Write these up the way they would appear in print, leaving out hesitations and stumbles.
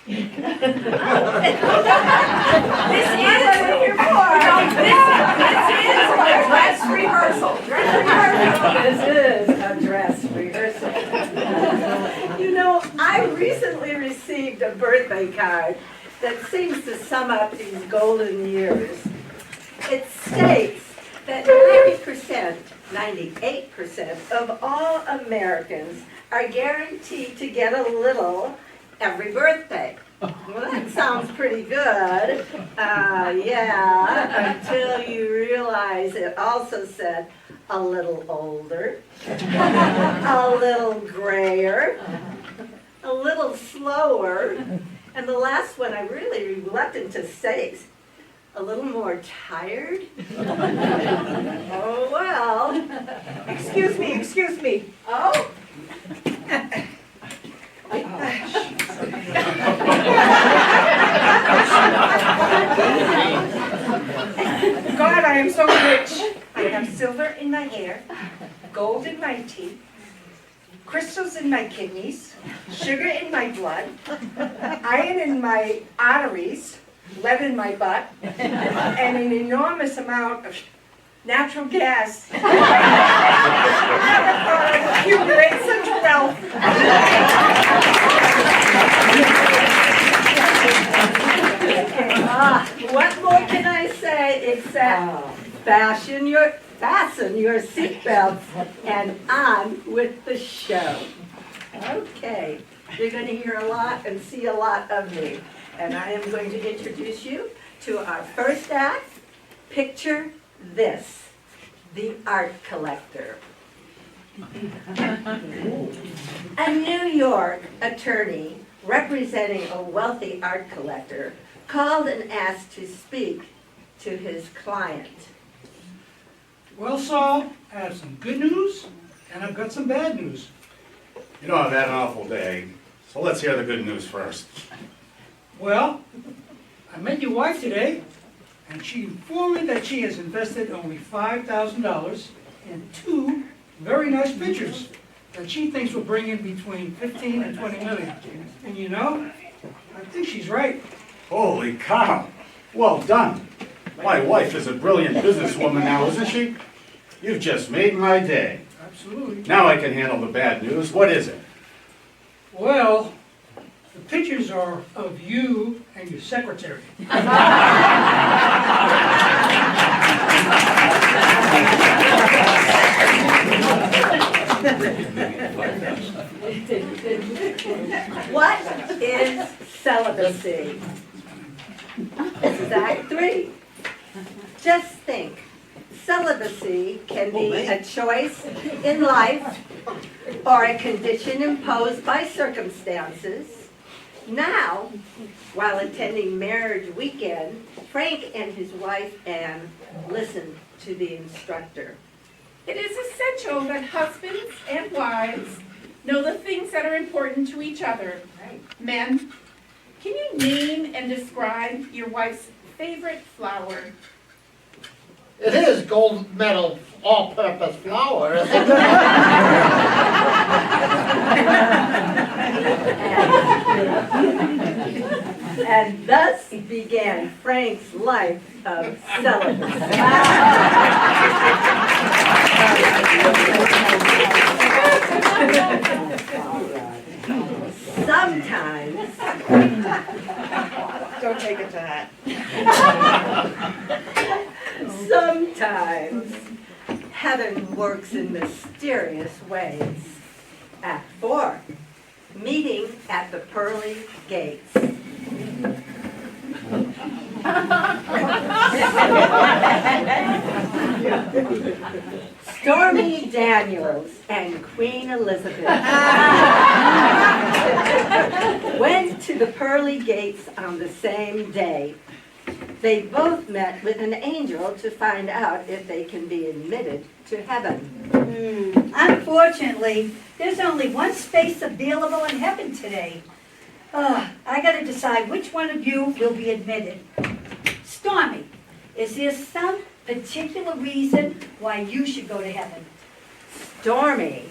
This is what we're here for. This is a dress rehearsal. This is a dress rehearsal. You know, I recently received a birthday card that seems to sum up these golden years. It states that 90%, 98% of all Americans are guaranteed to get a little every birthday. Well, that sounds pretty good. Yeah, until you realize it also said a little older, a little grayer, a little slower, and the last one I'm really reluctant to say, a little more tired. Oh, well. Excuse me. Oh. God, I am so rich. I have silver in my hair, gold in my teeth, crystals in my kidneys, sugar in my blood, iron in my arteries, lead in my butt, and an enormous amount of natural gas. I never thought I would accumulate such wealth. What more can I say except fasten your seatbelts and on with the show. Okay, you're going to hear a lot and see a lot of me. And I am going to introduce you to our first act. Picture this, the art collector. A New York attorney representing a wealthy art collector called and asked to speak to his client. Well, Saul, I have some good news, and I've got some bad news. You know, I've had an awful day, so let's hear the good news first. Well, I met your wife today, and she informed me that she has invested only $5,000 in two very nice pictures that she thinks will bring in between 15 and 20 million. And you know, I think she's right. Holy cow! Well done. My wife is a brilliant businesswoman now, isn't she? You've just made my day. Absolutely. Now I can handle the bad news. What is it? Well, the pictures are of you and your secretary. What is celibacy? This is Act 3. Just think, celibacy can be a choice in life or a condition imposed by circumstances. Now, while attending marriage weekend, Frank and his wife Anne listened to the instructor. It is essential that husbands and wives know the things that are important to each other. Men, can you name and describe your wife's favorite flower? It is gold medal all-purpose flour. And thus began Frank's life of celibacy. Sometimes, Don't take it to that. sometimes, heaven works in mysterious ways. Act 4, meeting at the pearly gates. Stormy Daniels and Queen Elizabeth went to the pearly gates on the same day. They both met with an angel to find out if they can be admitted to heaven. Unfortunately, there's only one space available in heaven today. I gotta decide which one of you will be admitted. Stormy, is there some particular reason why you should go to heaven? Stormy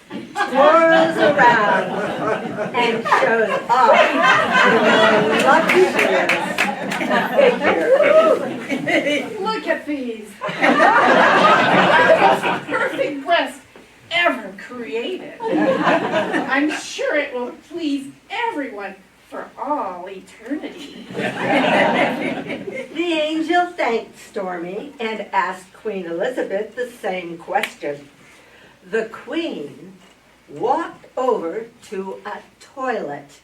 twirls around and shows off the luxurious figure. Look at these. The most perfect breast ever created. I'm sure it will please everyone for all eternity. The angel thanked Stormy and asked Queen Elizabeth the same question. The Queen walked over to a toilet,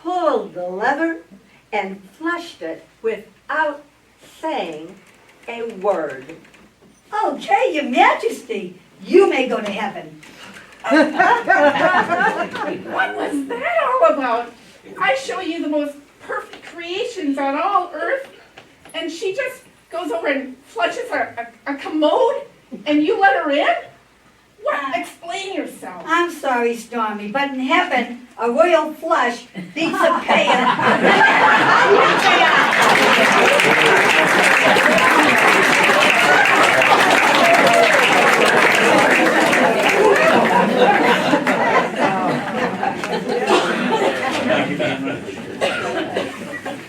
pulled the lever, and flushed it without saying a word. Okay, Your Majesty, you may go to heaven. What was that all about? I show you the most perfect creations on all earth, and she just goes over and flushes a commode, and you let her in? What? Explain yourself. I'm sorry, Stormy, but in heaven, a royal flush beats a payer.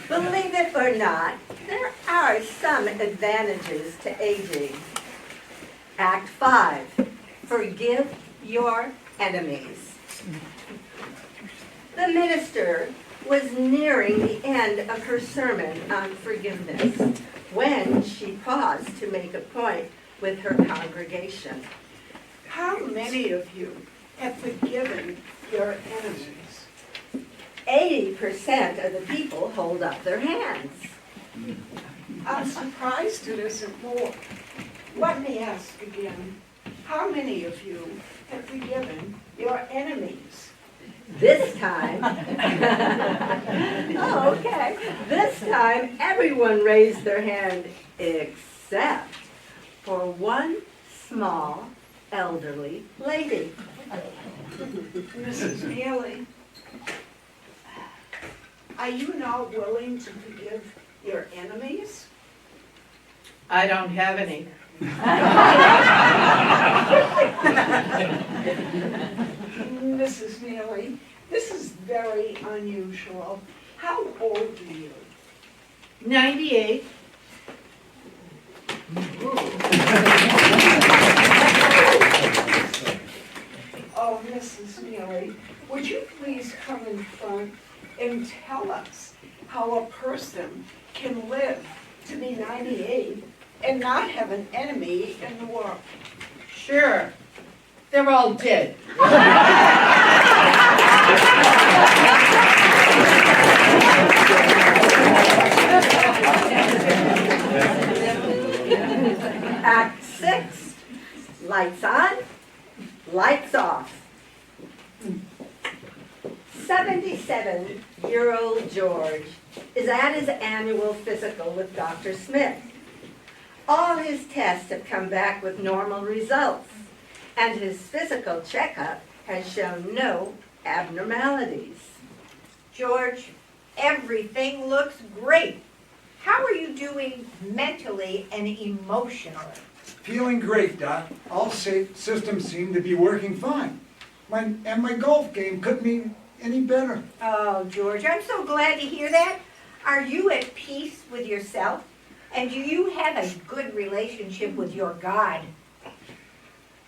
Believe it or not, there are some advantages to aging. Act 5, forgive your enemies. The minister was nearing the end of her sermon on forgiveness when she paused to make a point with her congregation. How many of you have forgiven your enemies? 80% of the people hold up their hands. I'm surprised it isn't more. Let me ask again. How many of you have forgiven your enemies? This time, oh, okay. This time, everyone raised their hand except for one small elderly lady. Mrs. Neely, are you not willing to forgive your enemies? I don't have any. Mrs. Neely, this is very unusual. How old are you? 98. Oh, Mrs. Neely, would you please come in front and tell us how a person can live to be 98 and not have an enemy in the world? Sure. They're all dead. Act 6, lights on, lights off. 77-year-old George is at his annual physical with Dr. Smith. All his tests have come back with normal results, and his physical checkup has shown no abnormalities. George, everything looks great. How are you doing mentally and emotionally? Feeling great, Doc. All systems seem to be working fine. My golf game couldn't be any better. Oh, George, I'm so glad to hear that. Are you at peace with yourself? And do you have a good relationship with your God?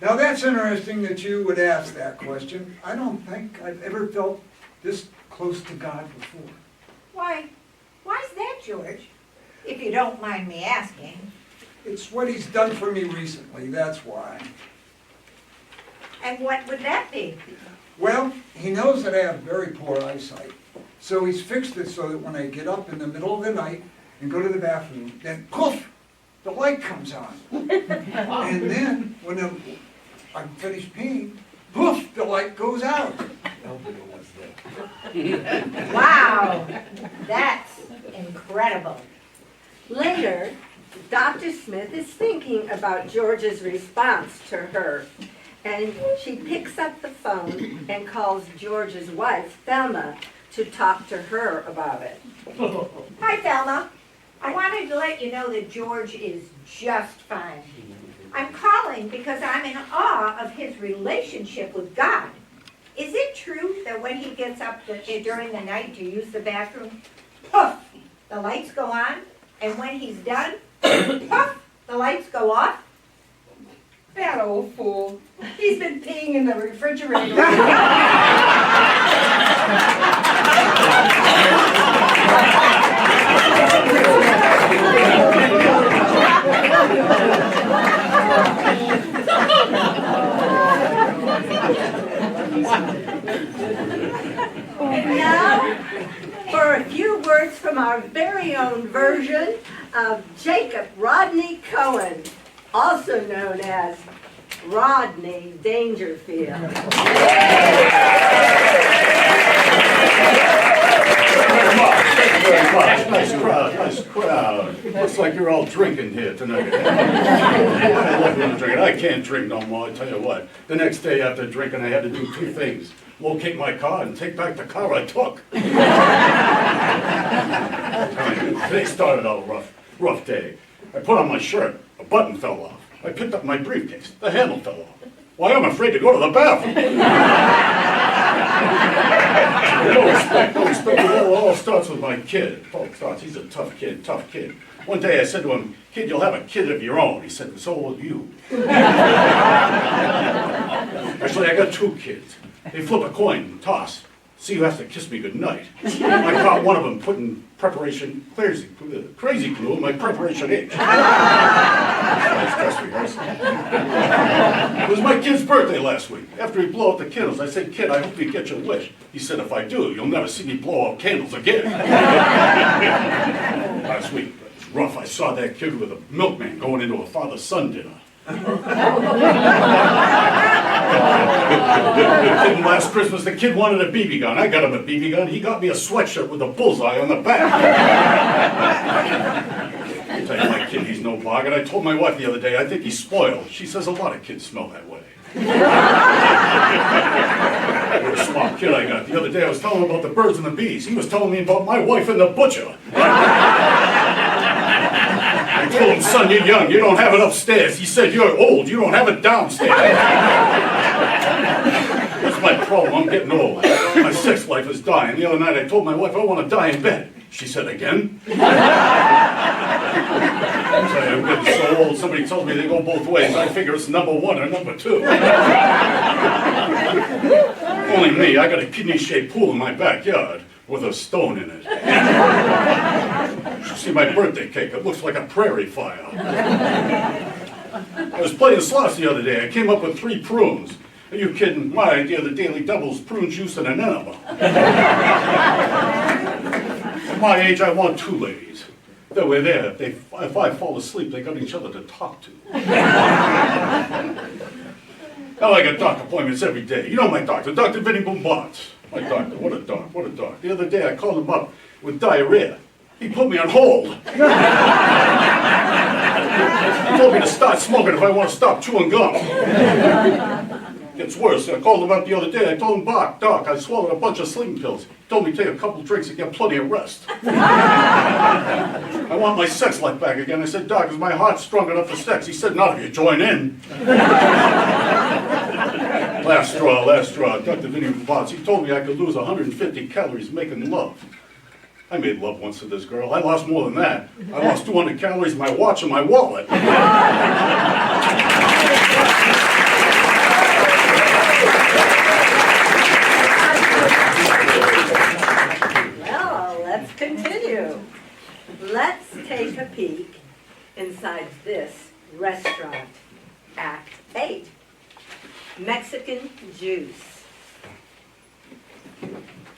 Now that's interesting that you would ask that question. I don't think I've ever felt this close to God before. Why's that, George? If you don't mind me asking. It's what he's done for me recently, that's why. And what would that be? Well, he knows that I have very poor eyesight. So he's fixed it so that when I get up in the middle of the night and go to the bathroom, then poof, the light comes on. And then when I'm finished peeing, poof, the light goes out. Wow, that's incredible. Later, Dr. Smith is thinking about George's response to her, and she picks up the phone and calls George's wife, Thelma, to talk to her about it. Hi, Thelma. I wanted to let you know that George is just fine. I'm calling because I'm in awe of his relationship with God. Is it true that when he gets up during the night to use the bathroom, poof, the lights go on, and when he's done, poof, the lights go off? That old fool. He's been peeing in the refrigerator. And now, for a few words from our very own version of Jacob Rodney Cohen, also known as Rodney Dangerfield. Very much. Nice crowd, nice crowd. Looks like you're all drinking here tonight. I love when I'm drinking. I can't drink no more, I tell you what. The next day after drinking, I had to do two things. Locate my car and take back the car I took. Today started out rough day. I put on my shirt, a button fell off. I picked up my briefcase, the handle fell off. Why, I'm afraid to go to the bathroom. No respect, it all starts with my kid. Paul starts, he's a tough kid. One day I said to him, kid, you'll have a kid of your own. He said, so will you. Actually, I got two kids. They flip a coin and toss. See who has to kiss me goodnight. I caught one of them putting preparation crazy glue in my preparation H. Nice dress rehearsal. It was my kid's birthday last week. After he blew out the candles, I said, kid, I hope you get your wish. He said, if I do, you'll never see me blow out candles again. Last week, it was rough. I saw that kid with a milkman going into a father-son dinner. Last Christmas, the kid wanted a BB gun. I got him a BB gun. He got me a sweatshirt with a bullseye on the back. I tell you, my kid, he's no bargain. I told my wife the other day, I think he's spoiled. She says a lot of kids smell that way. What a smart kid I got. The other day I was telling him about the birds and the bees. He was telling me about my wife and the butcher. I told him, son, you're young, you don't have it upstairs. He said, you're old, you don't have it downstairs. That's my problem, I'm getting old. My sex life is dying. The other night I told my wife I want to die in bed. She said, again? I tell you, I'm getting so old, somebody told me they go both ways. I figure it's number one or number two. Only me, I got a kidney-shaped pool in my backyard with a stone in it. You should see my birthday cake. It looks like a prairie fire. I was playing slots the other day. I came up with 3 prunes. Are you kidding? My idea of the daily doubles, prune juice and an enema. At my age, I want 2 ladies. That way there, if I fall asleep, they got each other to talk to. I got doctor appointments every day. You know my doctor, Dr. Vinny Boombots. My doctor, what a doc. The other day I called him up with diarrhea. He put me on hold. He told me to start smoking if I want to stop chewing gum. Gets worse. I called him up the other day. I told him, Doc, I swallowed a bunch of sleeping pills. He told me to take a couple drinks and get plenty of rest. I want my sex life back again. I said, Doc, is my heart strong enough for sex? He said, not if you join in. Last straw. Dr. Vinny Bots, he told me I could lose 150 calories making love. I made love once to this girl. I lost more than that. I lost 200 calories in my watch and my wallet. Well, let's continue. Let's take a peek inside this restaurant. Act 8. Mexican Jews.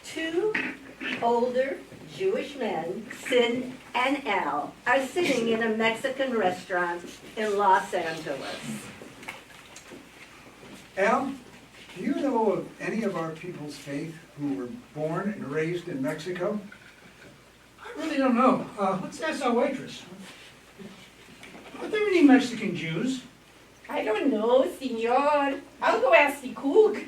2 older Jewish men, Sid and Al, are sitting in a Mexican restaurant in Los Angeles. Al, do you know of any of our people's faith who were born and raised in Mexico? I really don't know. Let's ask our waitress. Are there any Mexican Jews? I don't know, senor. I'll go ask the cook.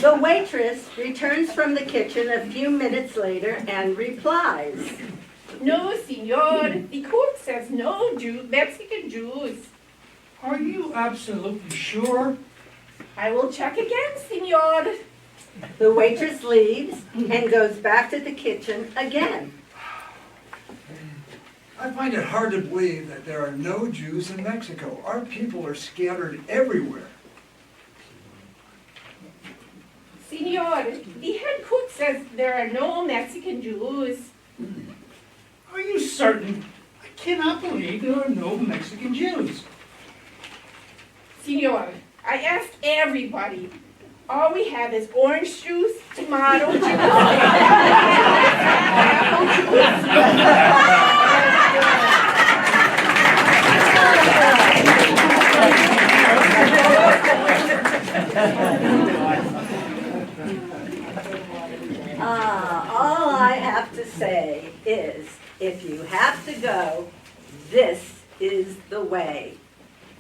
The waitress returns from the kitchen a few minutes later and replies, No, senor. The cook says no Mexican Jews. Are you absolutely sure? I will check again, senor. The waitress leaves and goes back to the kitchen again. I find it hard to believe that there are no Jews in Mexico. Our people are scattered everywhere. Senor, the head cook says there are no Mexican Jews. Are you certain? I cannot believe there are no Mexican Jews. Senor, I asked everybody. All we have is orange juice, tomato juice, apple All I have to say is, if you have to go, this is the way.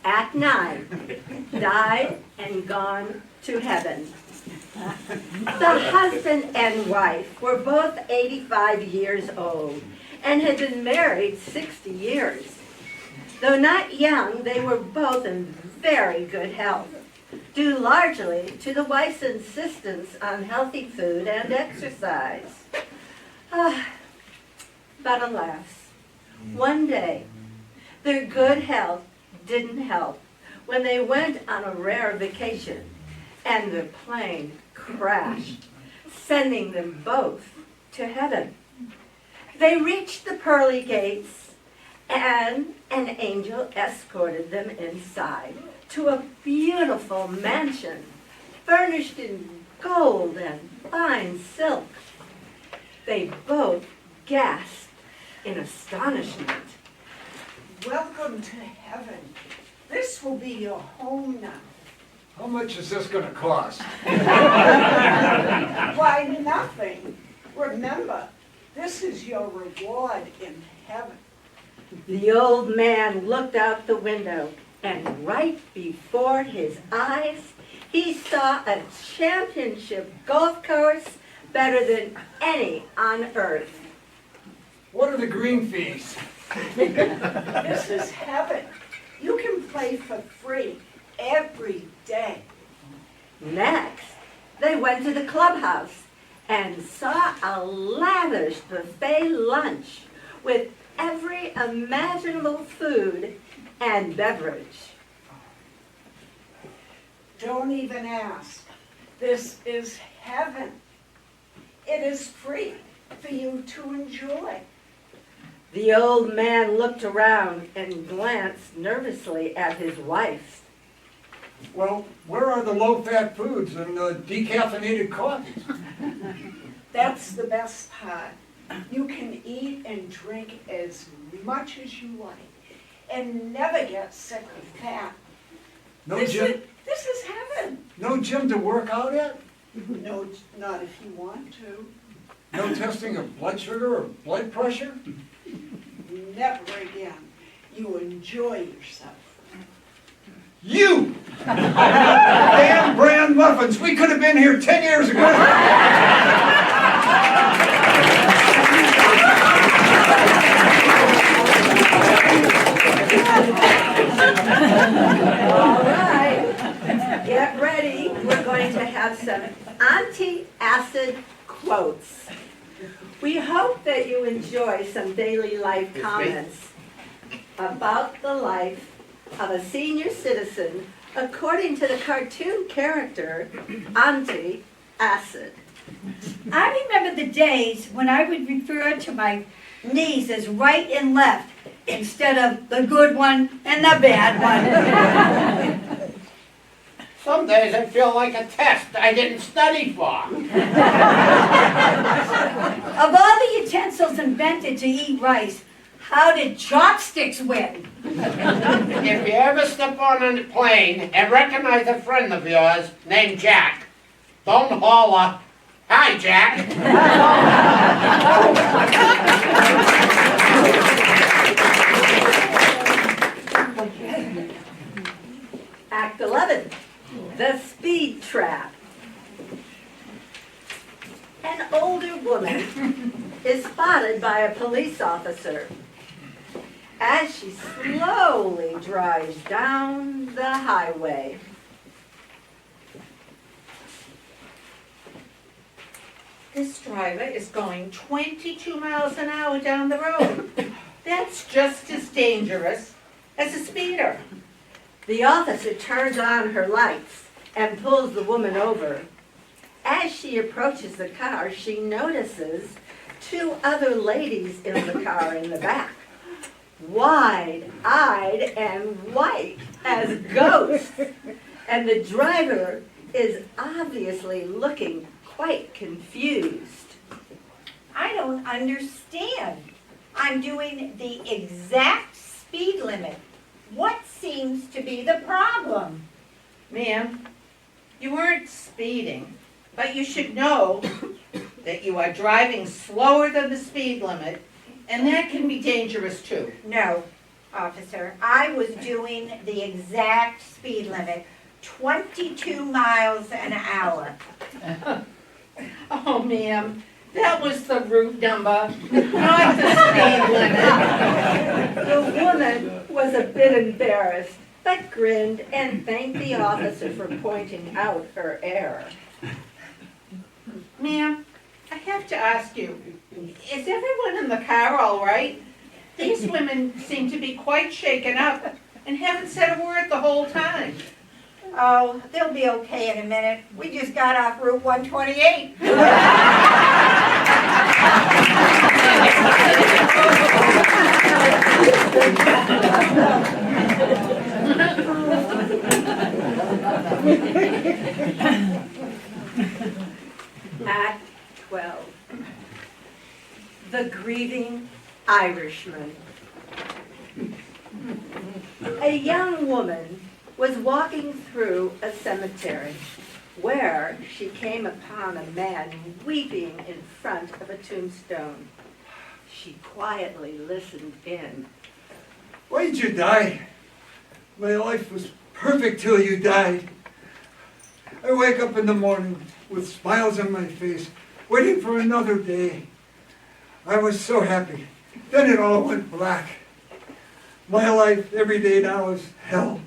At 9, died and gone to heaven. The husband and wife were both 85 years old and had been married 60 years. Though not young, they were both in very good health, due largely to the wife's insistence on healthy food and exercise. But alas, one day, their good health didn't help when they went on a rare vacation and their plane crashed, sending them both to heaven. They reached the pearly gates and an angel escorted them inside to a beautiful mansion furnished in gold and fine silk. They both gasped in astonishment. Welcome to heaven. This will be your home now. How much is this gonna cost? Why, nothing. Remember, this is your reward in heaven. The old man looked out the window, and right before his eyes, he saw a championship golf course better than any on earth. What are the green fees? This is heaven. You can play for free every day. Next, they went to the clubhouse and saw a lavish buffet lunch with every imaginable food and beverage. Don't even ask. This is heaven. It is free for you to enjoy. The old man looked around and glanced nervously at his wife. Well, where are the low-fat foods and the decaffeinated coffees? That's the best part. You can eat and drink as much as you like and never get sick or fat. No This gym, is heaven. no gym to work out at? No, not if you want to. No testing of blood sugar or blood pressure? Never again. You enjoy yourself. You! Damn brand muffins, we could have been here 10 years ago. All right, get ready. We're going to have some anti-acid quotes. We hope that you enjoy some daily life comments about the life of a senior citizen according to the cartoon character Anti-Acid. I remember the days when I would refer to my knees as right and left instead of the good one and the bad one. Some days I feel like a test I didn't study for. Of all the utensils invented to eat rice, how did chopsticks win? If you ever step on a plane and recognize a friend of yours named Jack, don't holler, "Hi, Jack." Act 11, the speed trap. An older woman is spotted by a police officer as she slowly drives down the highway. This driver is going 22 miles an hour down the road. That's just as dangerous as a speeder. The officer turns on her lights and pulls the woman over. As she approaches the car, she notices two other ladies in the car in the back, wide-eyed and white as ghosts. And the driver is obviously looking quite confused. I don't understand. I'm doing the exact speed limit. What seems to be the problem? Ma'am, you weren't speeding, but you should know that you are driving slower than the speed limit, and that can be dangerous too. No, officer, I was doing the exact speed limit, 22 miles an hour. Oh, ma'am, that was the route number, not the speed limit. The woman was a bit embarrassed, but grinned and thanked the officer for pointing out her error. Ma'am, I have to ask you, is everyone in the car all right? These women seem to be quite shaken up and haven't said a word the whole time. Oh, they'll be okay in a minute. We just got off Route 128. Act 12. The Grieving Irishman. A young woman was walking through a cemetery where she came upon a man weeping in front of a tombstone. She quietly listened in. Why did you die? My life was perfect till you died. I wake up in the morning with smiles on my face, waiting for another day. I was so happy. Then it all went black. My life every day now is hell.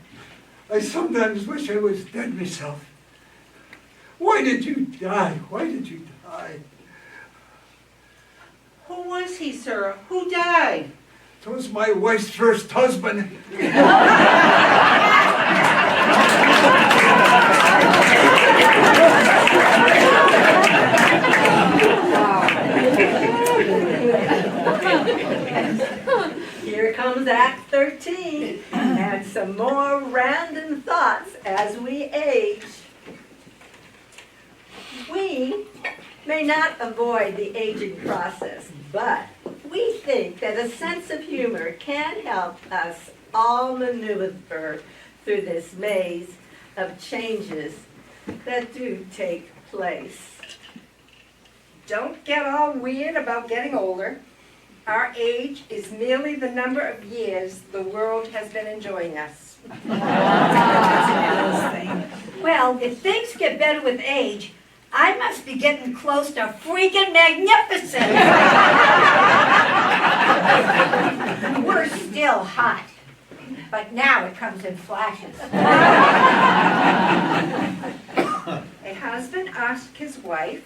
I sometimes wish I was dead myself. Why did you die? Why did you die? Who was he, sir? Who died? It was my wife's first husband. Here comes Act 13, and some more random thoughts as we age. We may not avoid the aging process, but we think that a sense of humor can help us all maneuver through this maze of changes that do take place. Don't get all weird about getting older. Our age is merely the number of years the world has been enjoying us. Well, if things get better with age, I must be getting close to freaking magnificent. We're still hot, but now it comes in flashes. A husband asked his wife,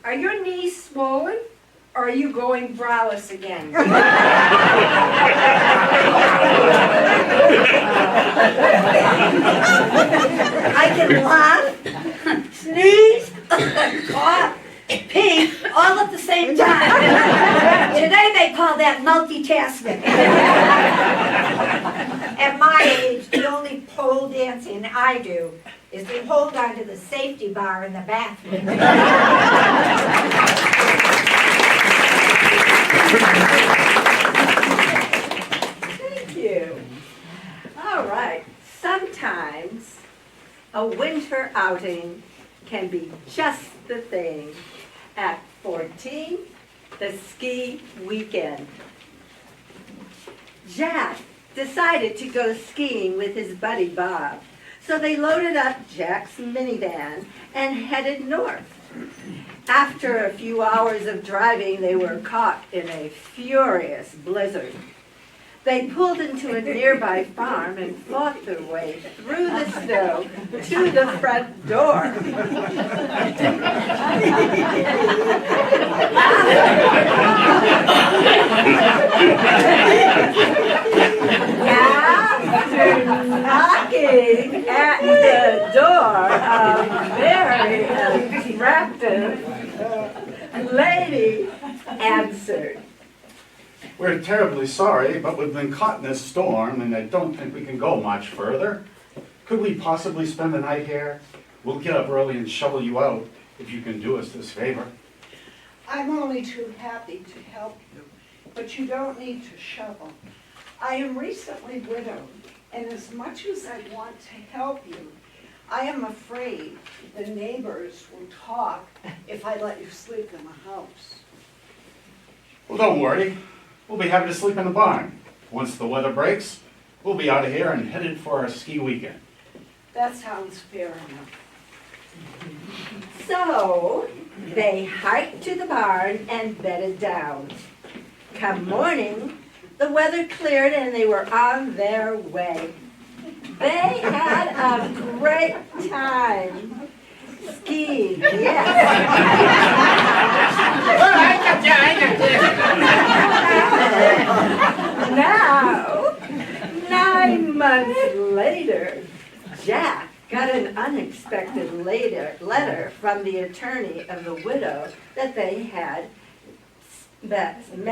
"Are your knees swollen, or are you going braless again?" I can laugh, sneeze, cough, pee, all at the same time. Today they call that multitasking. At my age, the only pole dancing I do is to hold onto the safety bar in the bathroom. Thank you. All right. Sometimes a winter outing can be just the thing. Act 14, the ski weekend. Jack decided to go skiing with his buddy Bob. So they loaded up Jack's minivan and headed north. After a few hours of driving, they were caught in a furious blizzard. They pulled into a nearby farm and fought their way through the snow to the front door. attractive lady answered. We're terribly sorry, but we've been caught in this storm, and I don't think we can go much further. Could we possibly spend the night here? We'll get up early and shovel you out, if you can do us this favor. I'm only too happy to help you, but you don't need to shovel. I am recently widowed, and as much as I want to help you, I am afraid the neighbors will talk if I let you sleep in the house. Well, don't worry. We'll be happy to sleep in the barn. Once the weather breaks, we'll be out of here and headed for our ski weekend. That sounds fair enough. So they hiked to the barn and bedded down. Come morning, the weather cleared and they were on their way. They had a great time. Skiing, yes. Now, 9 months later, Jack got an unexpected letter from the attorney of the widow that they had met in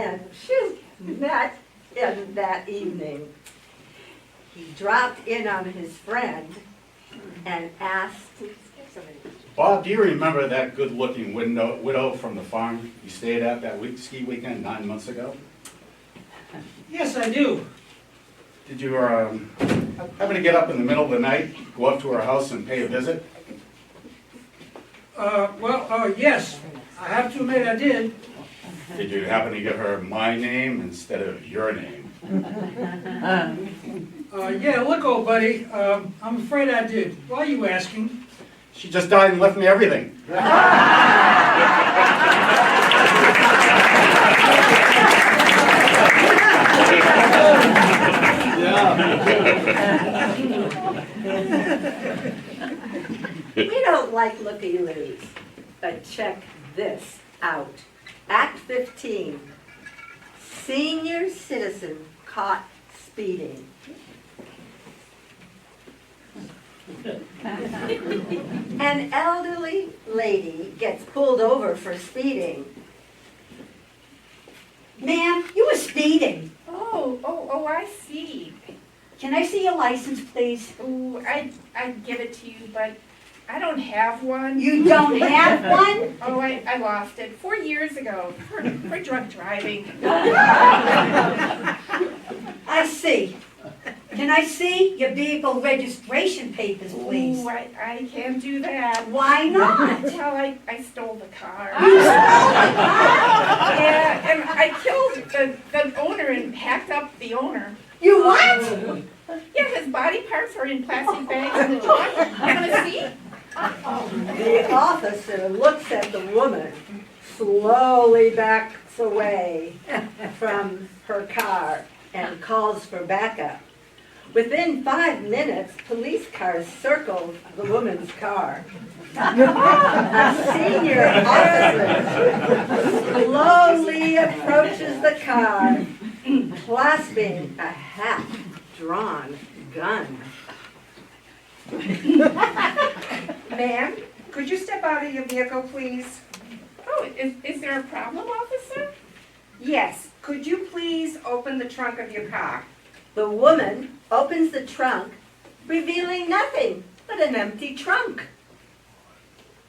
that evening. He dropped in on his friend and asked, Bob, do you remember that good-looking widow from the farm you stayed at that ski weekend 9 months ago? Yes, I do. Did you happen to get up in the middle of the night, go up to her house and pay a visit? Yes, I have to admit I did. Did you happen to give her my name instead of your name? Yeah, look, old buddy, I'm afraid I did. Why are you asking? She just died and left me everything. we don't like looky-loos, but check this out. Act 15, senior citizen caught speeding. An elderly lady gets pulled over for speeding. Ma'am, you were speeding. Oh, I see. Can I see your license, please? Oh, I'd give it to you, but I don't have one. You don't have one? Oh, I lost it 4 years ago for drunk driving. I see. Can I see your vehicle registration papers, please? Oh, I can't do that. Why not? Well, I stole the car. You stole the car? Yeah, and I killed the owner and hacked up the owner. You what? Yeah, his body parts are in plastic bags in the trunk. You want to see? The officer looks at the woman, slowly backs away from her car and calls for backup. Within 5 minutes, police cars circled the woman's car. A senior officer slowly approaches the car, clasping a half-drawn gun. Ma'am, could you step out of your vehicle, please? Oh, is there a problem, officer? Yes, could you please open the trunk of your car? The woman opens the trunk, revealing nothing but an empty trunk.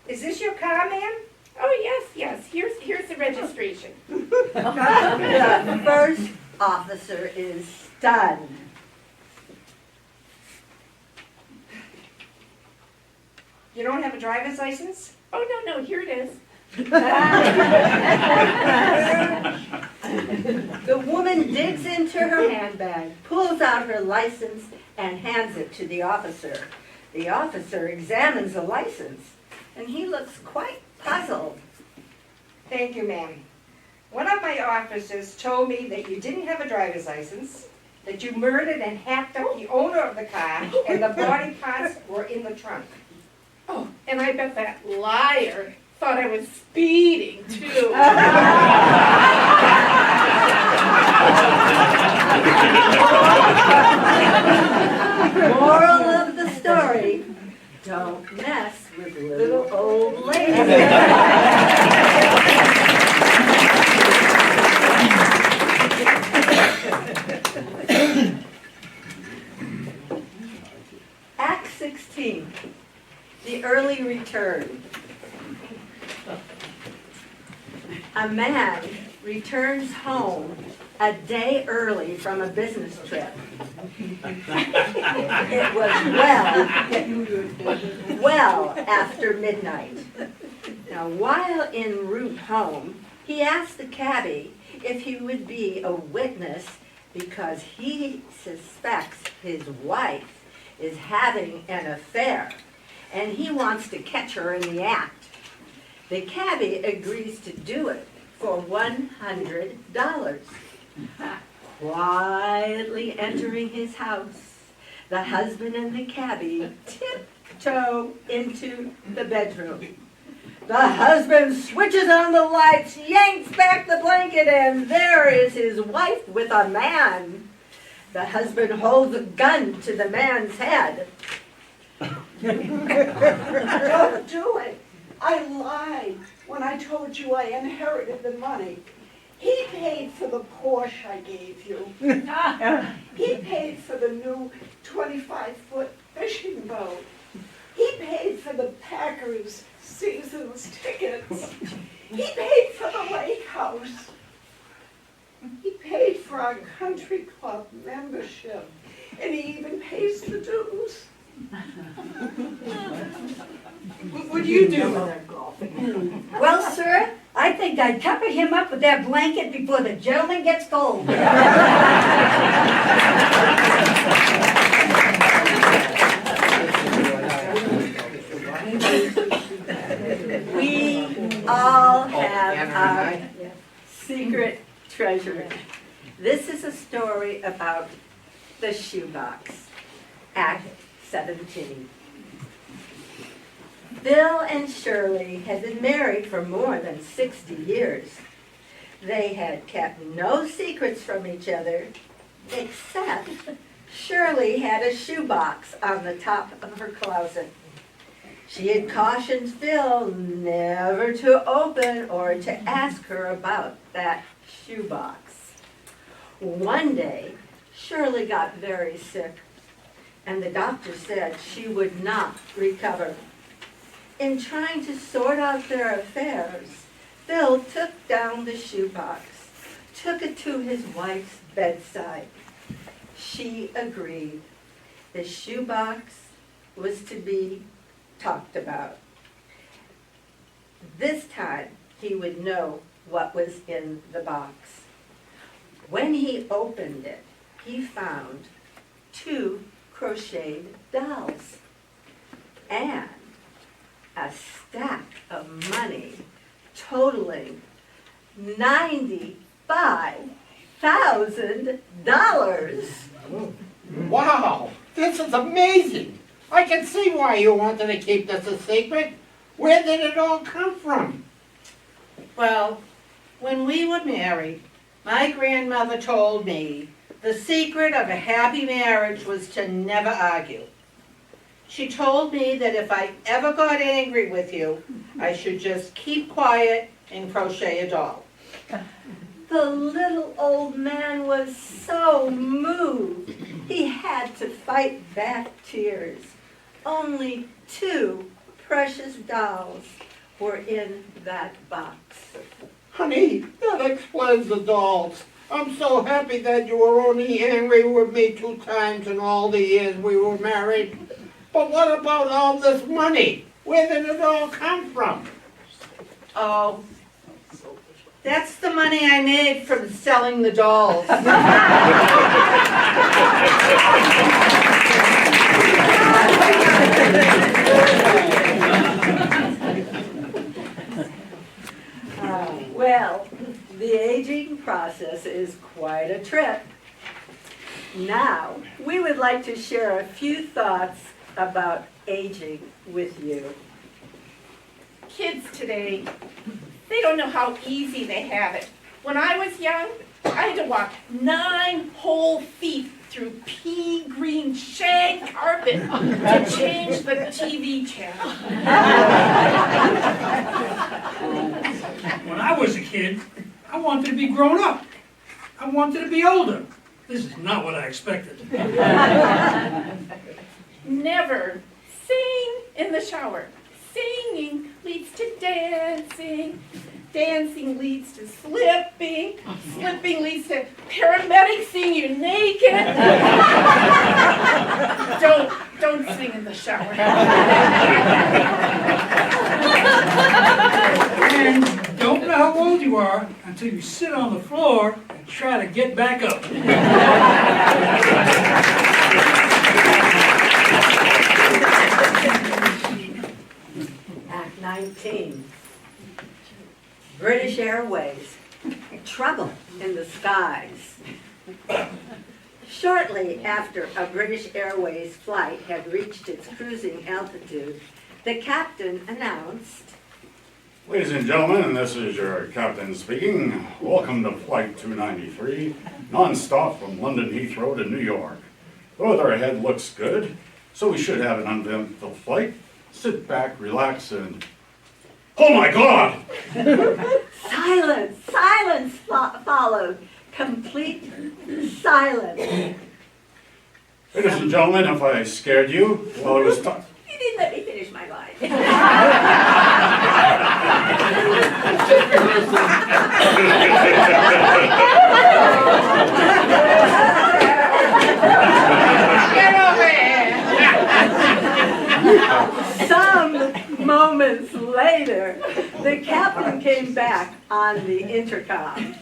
Is this your car, ma'am? Oh, yes. Here's the registration. The first officer is stunned. You don't have a driver's license? Oh, no, here it is. The woman digs into her handbag, pulls out her license, and hands it to the officer. The officer examines the license, and he looks quite puzzled. Thank you, ma'am. One of my officers told me that you didn't have a driver's license, that you murdered and hacked up the owner of the car, and the body parts were in the trunk. Oh, and I bet that liar thought I was speeding, too. Moral of the story, don't mess with little old ladies. Act 16, the early return. A man returns home a day early from a business trip. It was well after midnight. Now, while en route home, he asked the cabbie if he would be a witness because he suspects his wife is having an affair and he wants to catch her in the act. The cabbie agrees to do it for $100. Quietly entering his house, the husband and the cabbie tiptoe into the bedroom. The husband switches on the lights, yanks back the blanket, and there is his wife with a man. The husband holds a gun to the man's head. Don't do it. I lied when I told you I inherited the money. He paid for the Porsche I gave you. He paid for the new 25-foot fishing boat. He paid for the Packers season's tickets. He paid for the lake house. He paid for our country club membership. And he even pays the dues. What would you do? Well, sir, I think I'd cover him up with that blanket before the gentleman gets cold. We all have our secret treasure. This is a story about the shoebox, Act 17. Bill and Shirley had been married for more than 60 years. They had kept no secrets from each other, except Shirley had a shoebox on the top of her closet. She had cautioned Phil never to open or to ask her about that shoebox. One day, Shirley got very sick, and the doctor said she would not recover. In trying to sort out their affairs, Phil took down the shoebox, took it to his wife's bedside. She agreed. The shoebox was to be talked about. This time, he would know what was in the box. When he opened it, he found 2 crocheted dolls and a stack of money totaling $95,000. Wow, this is amazing. I can see why you wanted to keep this a secret. Where did it all come from? Well, when we were married, my grandmother told me the secret of a happy marriage was to never argue. She told me that if I ever got angry with you, I should just keep quiet and crochet a doll. The little old man was so moved, he had to fight back tears. Only 2 precious dolls were in that box. Honey, that explains the dolls. I'm so happy that you were only angry with me 2 times in all the years we were married. But what about all this money? Where did it all come from? Oh, that's the money I made from selling the dolls. Well, the aging process is quite a trip. Now, we would like to share a few thoughts about aging with you. Kids today, they don't know how easy they have it. When I was young, I had to walk 9 whole feet through pea green shag carpet to change the TV channel. kid, I wanted to be grown up. I wanted to be older. This is not what I expected. Never sing in the shower. Singing leads to dancing. Dancing leads to slipping. Slipping leads to paramedics seeing you naked. Don't sing in the shower. And don't know how old you are until you sit on the floor and try to get back up. Act 19. British Airways. Trouble in the skies. Shortly after a British Airways flight had reached its cruising altitude, the captain announced, Ladies and gentlemen, this is your captain speaking. Welcome to Flight 293, non-stop from London Heathrow to New York. The weather ahead looks good, so we should have an uneventful flight. Sit back, relax, and... Oh my God! silence, followed, complete silence. Ladies and gentlemen, if I scared you while I was talking... You didn't let me finish my line. Some moments later, the captain came back on the intercom.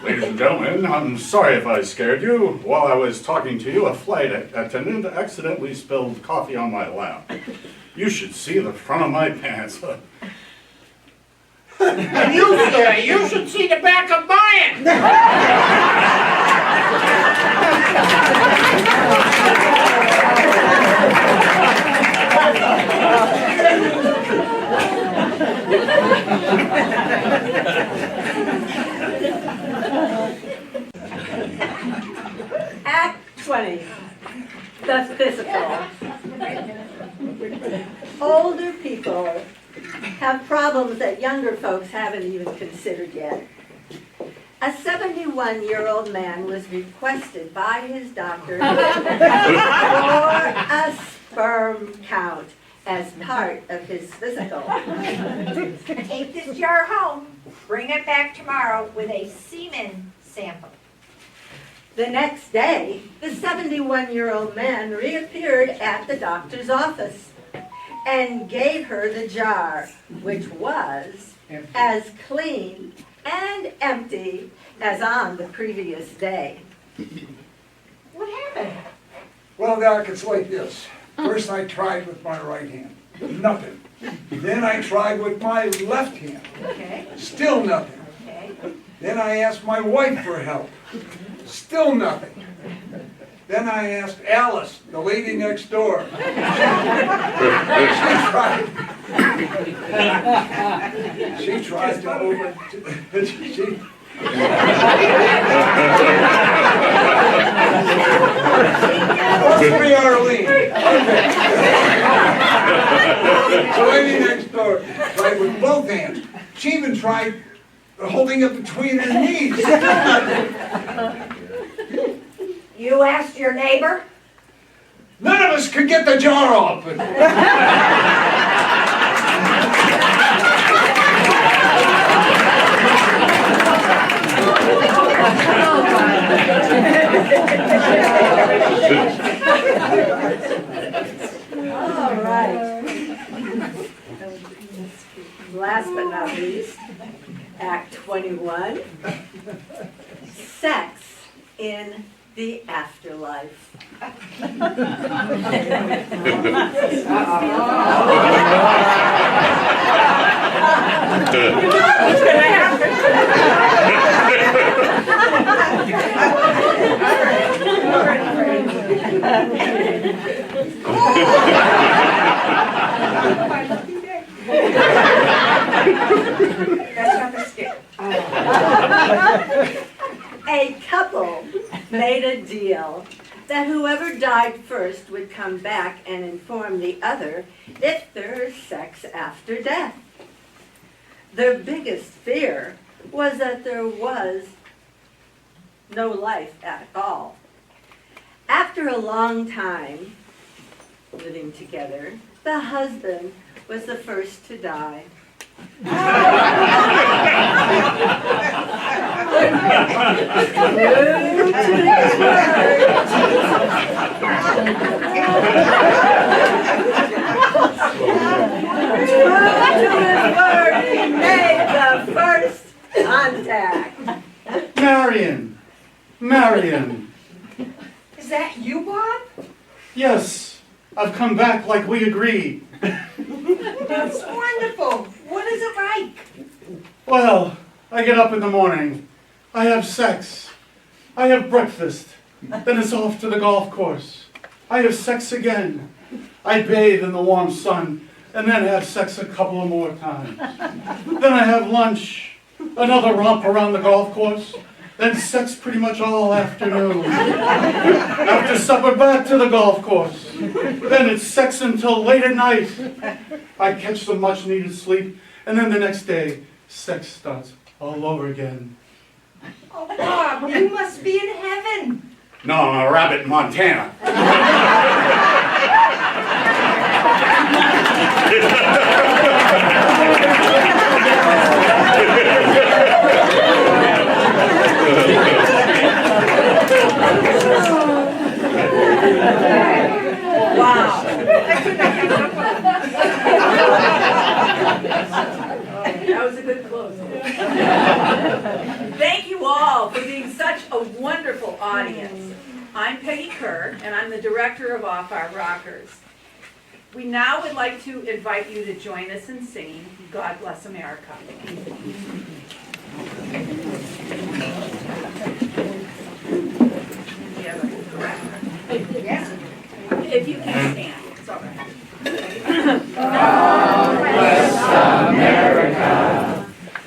Ladies and gentlemen, I'm sorry if I scared you. While I was talking to you, a flight attendant accidentally spilled coffee on my lap. You should see the front of my pants. And you, sir, you should see the back of mine. Act 20, the physical. Older people have problems that younger folks haven't even considered yet. A 71-year-old man was requested by his doctor for a sperm count as part of his physical. Take this jar home, bring it back tomorrow with a semen sample. The next day, the 71-year-old man reappeared at the doctor's office and gave her the jar, which was as clean and empty as on the previous day. What happened? Well, Doc, it's like this. First I tried with my right hand. Nothing. Then I tried with my left hand. Okay, Still nothing. okay. Then I asked my wife for help. Still nothing. Then I asked Alice, the lady next door. She tried. She tried to Free Arlene. Okay. The lady next door tried with both hands. She even tried holding it between her knees. You asked your neighbor? None of us could get the jar open. All right. Last but not least, Act 21, sex in the afterlife. That's not the skit. A couple made a deal that whoever died first would come back and inform the other if there is sex after death. Their biggest fear was that there was no life at all. After a long time living together, the husband was the first to die. He made the first contact. Marion, Marion. Is that you, Bob? Yes, I've come back like we agreed. That's wonderful. What is it like? Well, I get up in the morning, I have sex, I have breakfast, then it's off to the golf course. I have sex again. I bathe in the warm sun, and then have sex a couple of more times. Then I have lunch, another romp around the golf course, then sex pretty much all afternoon. After supper, back to the golf course. Then it's sex until late at night. I catch some much needed sleep, and then the next day, sex starts all over again. Oh, Bob, you must be in heaven. No, I'm a rabbit in Montana. Wow. That was a good close. Thank you all for being such a wonderful audience. I'm Peggy Kerr, and I'm the director of Off Our Rockers. We now would like to invite you to join us in singing God Bless America. Yes. If you can stand, it's all right. God bless America.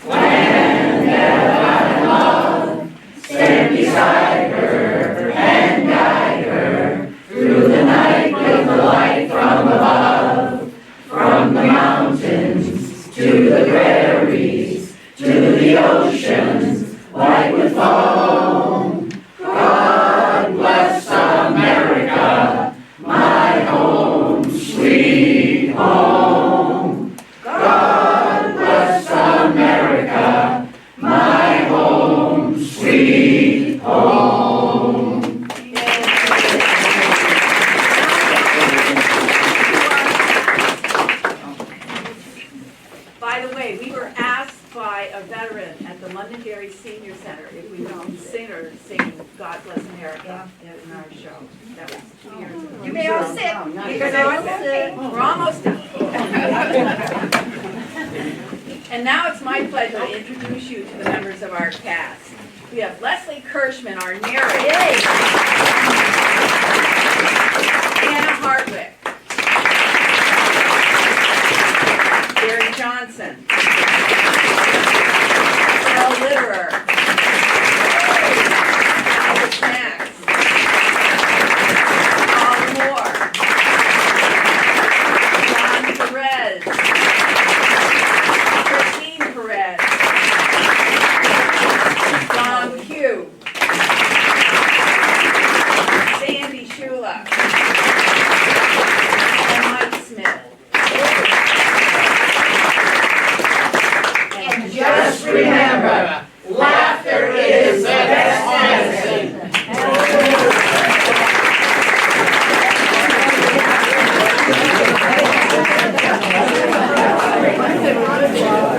When there are love, stand beside her and guide her through the night with the light from above. From the mountains to the prairies to the oceans white with foam. God bless America, my home, sweet home. God bless America, my home, sweet home. By the way, we were asked by a veteran at the Londonderry Senior Center if we would sing God Bless America in our show. That was 2 years ago. You may all sit. You can all sit. We're almost done. And now it's my pleasure to introduce you to the members of our cast. We have Leslie Kirschman, our narrator. Anna Hartwick. Barry Johnson.